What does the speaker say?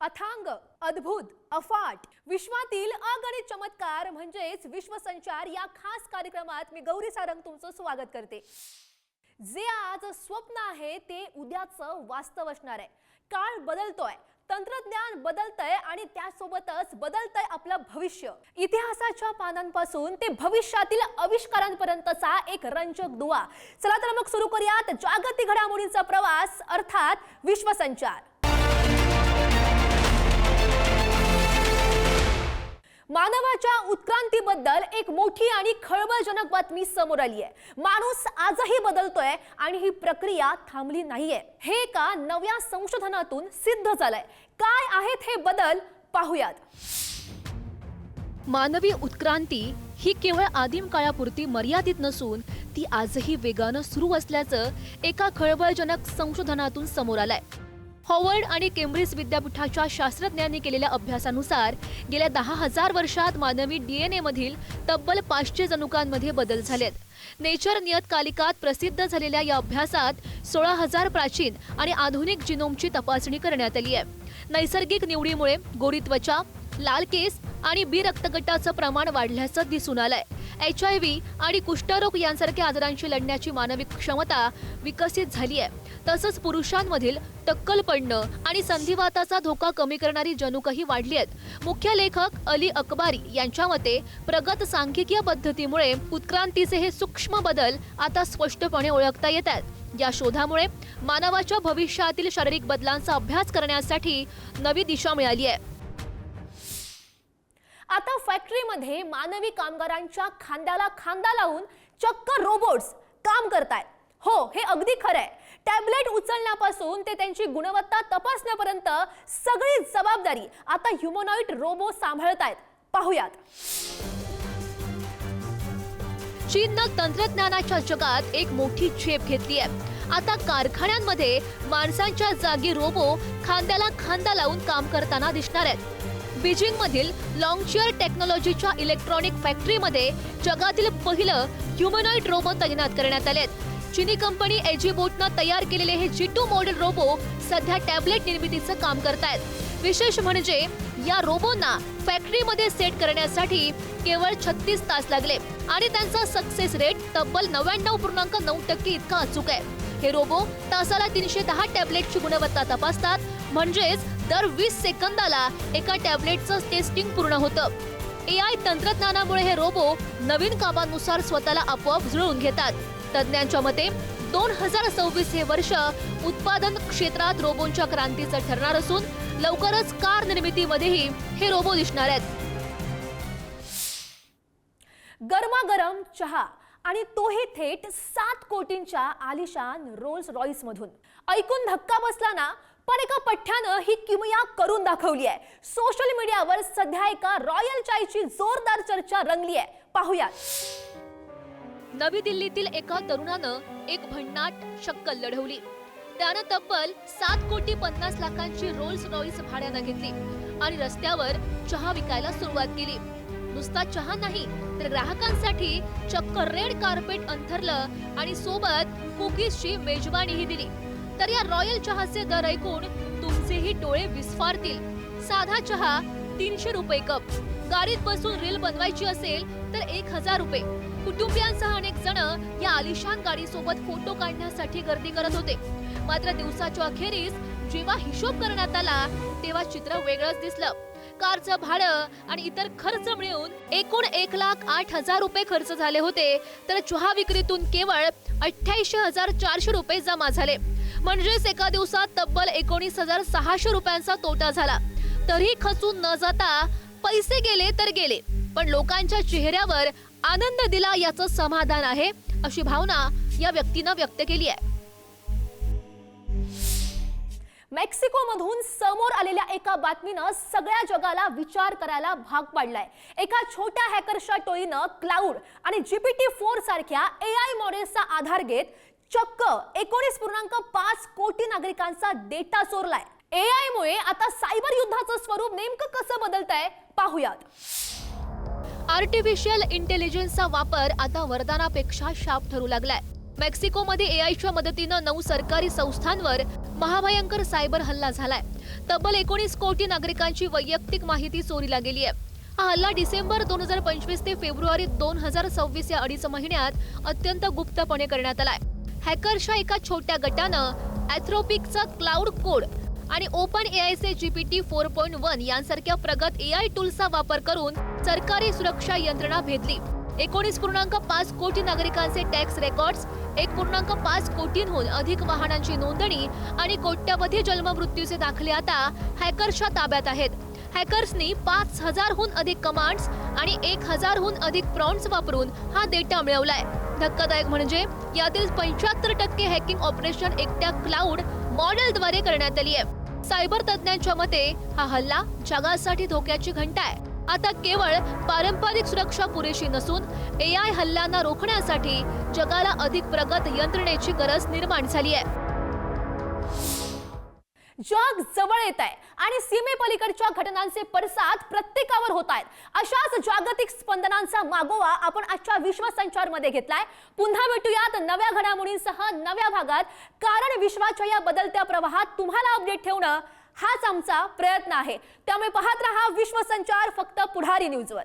अथांग, अद्भुत, अफाट, विश्वातील अगणित चमत्कार म्हणजेच विश्वसंचार या खास कार्यक्रमात मी गौरी सारंग तुमचं स्वागत करते। जे आज स्वप्न आहे ते उद्याचं वास्तव असणार आहे। काळ बदलतोय, तंत्रज्ञान बदलतंय आणि त्यासोबतच बदलतंय आपलं भविष्य। इतिहासाच्या पानांपासून ते भविष्यातील आविष्कारांपर्यंतचा एक रंजक दुवा। चला तर मग सुरू करूयात जागतिक घडामोडींचा प्रवास अर्थात विश्वसंचार। मानवाच्या उत्क्रांतीबद्दल एक मोठी आणि खळबळजनक बातमी समोर आली आहे। माणूस आजही बदलतोय आणि ही प्रक्रिया थांबली नाहीये। हे एका नव्या संशोधनातून सिद्ध झालंय। काय आहेत हे बदल पाहूयात। मानवी उत्क्रांती ही केवळ आदिम काळापुरती मर्यादित नसून ती आजही वेगानं सुरू असल्याचं एका खळबळजनक संशोधनातून समोर आलंय। हॉवर्ड आणि केम्ब्रिज विद्यापीठाच्या शास्त्रज्ञांनी केलेल्या अभ्यासानुसार गेल्या 10,000 वर्षात मानवी डीएनए मधील तब्बल 500 जनुकांमध्ये बदल झालेत। नेचर नियतकालिकात प्रसिद्ध झालेल्या या अभ्यासात 16,000 प्राचीन आणि आधुनिक जिनोमची तपासणी करण्यात आली आहे। नैसर्गिक निवडीमुळे गोरी त्वचा, लाल केस आणि बी रक्तगटाचं प्रमाण वाढल्याचं दिसून आलंय। HIV आणि कुष्ठरोग यांसारख्या आजारांशी लढण्याची मानवी क्षमता विकसित झाली आहे। तसंच पुरुषांमधील टक्कल पडणं आणि संधिवाताचा धोका कमी करणारी जनुकही वाढली आहेत। मुख्य लेखक अली अकबारी यांच्या मते प्रगत सांख्यिकीय पद्धतीमुळे उत्क्रांतीचे हे सूक्ष्म बदल आता स्पष्टपणे ओळखता येतात। या शोधामुळे मानवाच्या भविष्यातील शारीरिक बदलांचा अभ्यास करण्यासाठी नवी दिशा मिळाली आहे। आता फॅक्टरीमध्ये मानवी कामगारांच्या खांद्याला खांदा लावून चक्क रोबोट्स काम करतायत। हो, हे अगदी खरं आहे। टॅबलेट उचलण्यापासून ते त्यांची गुणवत्ता तपासण्यापर्यंत सगळी जबाबदारी आता ह्युमनॉइड रोबो सांभाळतायत। पाहूयात। चीननं तंत्रज्ञानाच्या जगात एक मोठी झेप घेतली आहे। आता कारखान्यांमध्ये माणसांच्या जागी रोबो खांद्याला खांदा लावून काम करताना दिसणार आहेत। बीजिंगमधील लॉन्गचियर टेक्नॉलॉजीच्या इलेक्ट्रॉनिक फॅक्टरीमध्ये जगातील पहिलं ह्युमनॉइड रोबो तैनात करण्यात आले आहेत। चीनी कंपनी एजीबोटनं तयार केलेले हे G2 मॉडेल रोबो सध्या टॅबलेट निर्मितीचं काम करतायत। विशेष म्हणजे या रोबोंना फॅक्टरीमध्ये सेट करण्यासाठी केवळ 36 तास लागले आणि त्यांचा सक्सेस रेट तब्बल 99.9% इतका अचूक आहे। हे रोबो तासाला 310 टॅबलेटची गुणवत्ता तपासतात, म्हणजेच दर 20 सेकंदाला एका टॅबलेटचं टेस्टिंग पूर्ण होतं। AI तंत्रज्ञानामुळे हे रोबो नवीन कामांनुसार स्वतःला आपोआप जुळवून घेतात। तज्ञांच्या मते 2026 हे वर्ष उत्पादन क्षेत्रात रोबोंच्या क्रांतीचं ठरणार असून लवकरच कार निर्मितीमध्येही हे रोबो दिसणार आहेत। गरमागरम चहा आणि तोही थेट 7 कोटींच्या आलिशान रोल्स रॉइस मधून। ऐकून धक्का बसला ना? पण एका पठ्ठ्यानं ही किमया करून दाखवली आहे। सोशल मीडियावर सध्या एका रॉयल चायची जोरदार चर्चा रंगली आहे। पाहूयात। नवी दिल्लीतील एका तरुणानं एक भन्नाट शक्कल लढवली। त्यानं तब्बल 7,50,00,000ची रोल्स रॉइस भाड्यानं घेतली आणि रस्त्यावर चहा विकायला सुरुवात केली। नुसता चहा नाही तर ग्राहकांसाठी चक्क रेड कार्पेट अंथरलं आणि सोबत कुकीजची मेजवानीही दिली। तर या रॉयल चहाचे दर ऐकून तुमचेही डोळे विस्फारतील। साधा चहा 300 रुपये कप, गाडीत बसून रील बनवायची असेल तर 1,000 रुपये। कुटुंबियांसह अनेक जण या आलिशान गाडीसोबत फोटो काढण्यासाठी गर्दी करत होते। मात्र दिवसाच्या अखेरीस जेव्हा हिशोब करण्यात आला तेव्हा चित्र वेगळंच दिसलं। कारचं भाडं आणि इतर खर्च मिळून एकूण 1,08,000 रुपये खर्च झाले होते, तर चहा विक्रीतून केवळ 88,400 रुपये जमा झाले। म्हणजेच एका दिवसात तब्बल 19,600 रुपयांचा तोटा झाला। तरी खचून न जाता पैसे गेले तर गेले, पण लोकांच्या चेहऱ्यावर आनंद दिला याचं समाधान आहे, अशी भावना या व्यक्तीनं व्यक्त केली आहे। मेक्सिको मधून समोर आलेल्या एका बातमीनं सगळ्या जगाला विचार करायला भाग पाडलाय। एका छोट्या हॅकरच्या टोळीनं क्लाउड आणि GPT-4 सारख्या AI मॉडेल्सचा आधार घेत चक्क 19.5 कोटी नागरिकांचा डेटा चोरलाय। AI मुळे आता सायबर युद्धाचं स्वरूप नेमकं कसं बदलतंय पाहूयात। आर्टिफिशियल इंटेलिजन्सचा वापर आता वरदानापेक्षा शाप ठरू लागलाय। मेक्सिकोमध्ये AIच्या मदतीनं 9 सरकारी संस्थांवर महाभयंकर सायबर हल्ला झालाय। तब्बल 19 कोटी नागरिकांची वैयक्तिक माहिती चोरीला गेली आहे. हा हल्ला डिसेंबर 2025 ते फेब्रुवारी 2026 या 2.5 महिन्यात अत्यंत गुप्तपणे करण्यात आलाय. हॅकर्सच्या एका छोट्या गटानं अँथ्रोपिकचा क्लाउड कोड आणि ओपन एआयचे GPT 4.1 यांसारख्या प्रगत AI टूल्सचा वापर करून सरकारी सुरक्षा यंत्रणा भेदली. 19.5 कोटी नागरिकांचे टॅक्स रेकॉर्ड्स, 1.5 कोटींहून अधिक वाहनांची नोंदणी आणि कोट्यवधी जन्ममृत्यूचे दाखले आता हॅकर्सच्या ताब्यात आहेत. हॅकर्सनी 5000हून अधिक कमांड्स आणि 1000हून अधिक प्रॉम्प्ट्स वापरून हा डेटा मिळवलाय. धक्कादायक म्हणजे यातील 75% हॅकिंग ऑपरेशन एकट्या क्लाउड मॉडेलद्वारे करण्यात आली आहे. सायबर तज्ज्ञांच्या मते हा हल्ला जगासाठी धोक्याची घंटा आहे. आता केवळ पारंपरिक सुरक्षा पुरेशी नसून AI हल्ल्यांना रोखण्यासाठी जगाला अधिक प्रगत यंत्रणेची गरज निर्माण झाली आहे. जग जवळ येत आहे आणि सीमेपलीकडच्या घटनांचे पडसाद प्रत्येकावर होत आहेत. अशाच जागतिक स्पंदनांचा मागोवा आपण आजच्या विश्वसंचार मध्ये घेतलाय. पुन्हा भेटूयात नव्या घडामोडींसह नव्या भागात, कारण विश्वाच्या या बदलत्या प्रवाहात तुम्हाला अपडेट ठेवणं हाच आमचा प्रयत्न आहे. त्यामुळे पाहत रहा विश्वसंचार, फक्त पुढारी न्यूजवर.